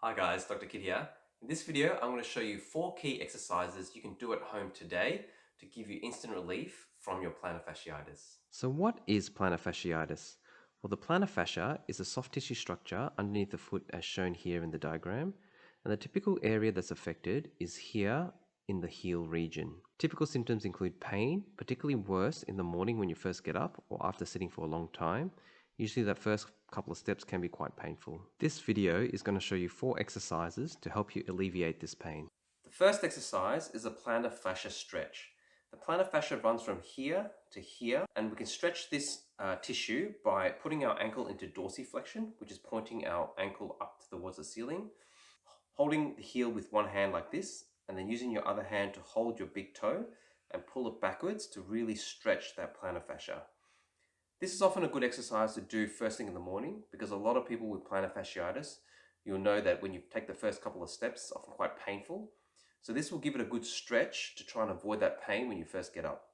Hi guys, Dr. Kid here. In this video, I'm going to show you 4 key exercises you can do at home today to give you instant relief from your plantar fasciitis. So what is plantar fasciitis? Well, the plantar fascia is a soft tissue structure underneath the foot as shown here in the diagram. And the typical area that's affected is here in the heel region. Typical symptoms include pain, particularly worse in the morning when you first get up or after sitting for a long time. Usually that first couple of steps can be quite painful. This video is going to show you 4 exercises to help you alleviate this pain. The first exercise is a plantar fascia stretch. The plantar fascia runs from here to here, and we can stretch this tissue by putting our ankle into dorsiflexion, which is pointing our ankle up towards the ceiling, holding the heel with one hand like this, and then using your other hand to hold your big toe and pull it backwards to really stretch that plantar fascia. This is often a good exercise to do first thing in the morning because a lot of people with plantar fasciitis, you'll know that when you take the first couple of steps, it's often quite painful. So this will give it a good stretch to try and avoid that pain when you first get up.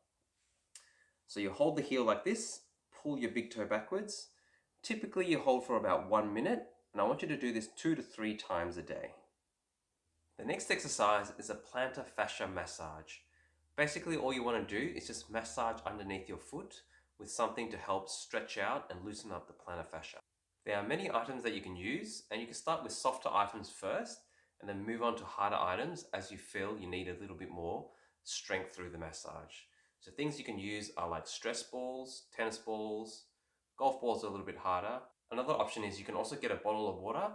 So you hold the heel like this, pull your big toe backwards. Typically you hold for about 1 minute, and I want you to do this 2 to 3 times a day. The next exercise is a plantar fascia massage. Basically all you want to do is just massage underneath your foot with something to help stretch out and loosen up the plantar fascia. There are many items that you can use, and you can start with softer items first and then move on to harder items as you feel you need a little bit more strength through the massage. So things you can use are like stress balls, tennis balls, golf balls are a little bit harder. Another option is you can also get a bottle of water,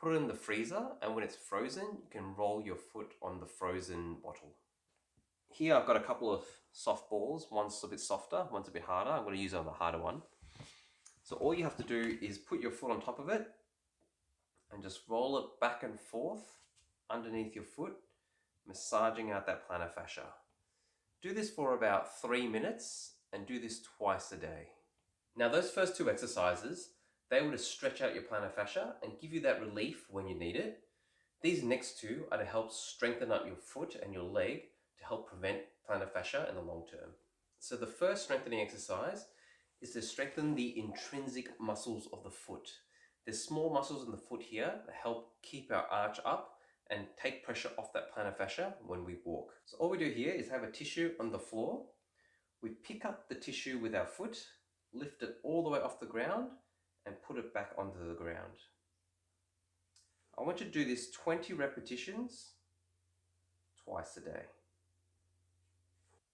put it in the freezer, and when it's frozen, you can roll your foot on the frozen bottle. Here I've got a couple of soft balls. One's a bit softer, one's a bit harder. I'm going to use on the harder one. So all you have to do is put your foot on top of it and just roll it back and forth underneath your foot, massaging out that plantar fascia. Do this for about 3 minutes and do this twice a day. Now those first 2 exercises, they will just stretch out your plantar fascia and give you that relief when you need it. These next 2 are to help strengthen up your foot and your leg to help prevent plantar fascia in the long term. So the first strengthening exercise is to strengthen the intrinsic muscles of the foot. There's small muscles in the foot here that help keep our arch up and take pressure off that plantar fascia when we walk. So all we do here is have a tissue on the floor. We pick up the tissue with our foot, lift it all the way off the ground and put it back onto the ground. I want you to do this 20 repetitions twice a day.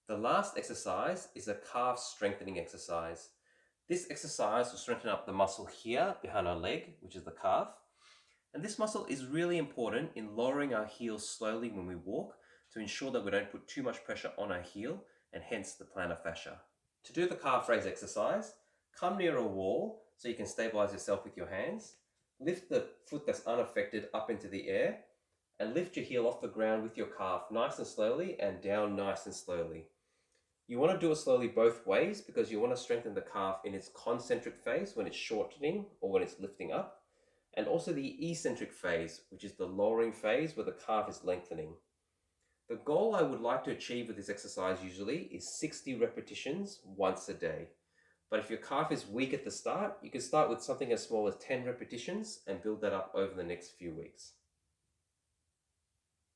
The last exercise is a calf strengthening exercise. This exercise will strengthen up the muscle here behind our leg, which is the calf. And this muscle is really important in lowering our heel slowly when we walk to ensure that we don't put too much pressure on our heel and hence the plantar fascia. To do the calf raise exercise, come near a wall so you can stabilize yourself with your hands. Lift the foot that's unaffected up into the air and lift your heel off the ground with your calf nice and slowly and down nice and slowly. You want to do it slowly both ways because you want to strengthen the calf in its concentric phase when it's shortening or when it's lifting up, and also the eccentric phase, which is the lowering phase where the calf is lengthening. The goal I would like to achieve with this exercise usually is 60 repetitions once a day. But if your calf is weak at the start, you can start with something as small as 10 repetitions and build that up over the next few weeks.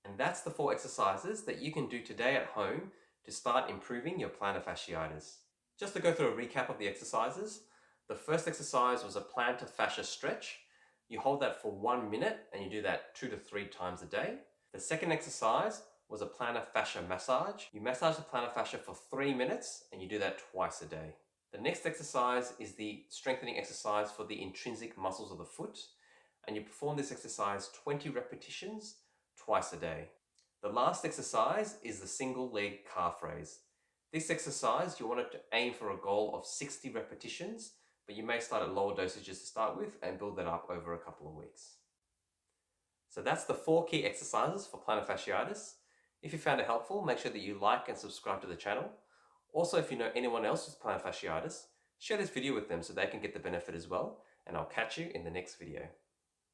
And that's the 4 exercises that you can do today at home to start improving your plantar fasciitis. Just to go through a recap of the exercises, the first exercise was a plantar fascia stretch. You hold that for 1 minute and you do that 2 to 3 times a day. The second exercise was a plantar fascia massage. You massage the plantar fascia for 3 minutes and you do that twice a day. The next exercise is the strengthening exercise for the intrinsic muscles of the foot, and you perform this exercise 20 repetitions twice a day. The last exercise is the single leg calf raise. This exercise, you want it to aim for a goal of 60 repetitions, but you may start at lower dosages to start with and build that up over a couple of weeks. So that's the 4 key exercises for plantar fasciitis. If you found it helpful, make sure that you like and subscribe to the channel. Also, if you know anyone else with plantar fasciitis, share this video with them so they can get the benefit as well, and I'll catch you in the next video.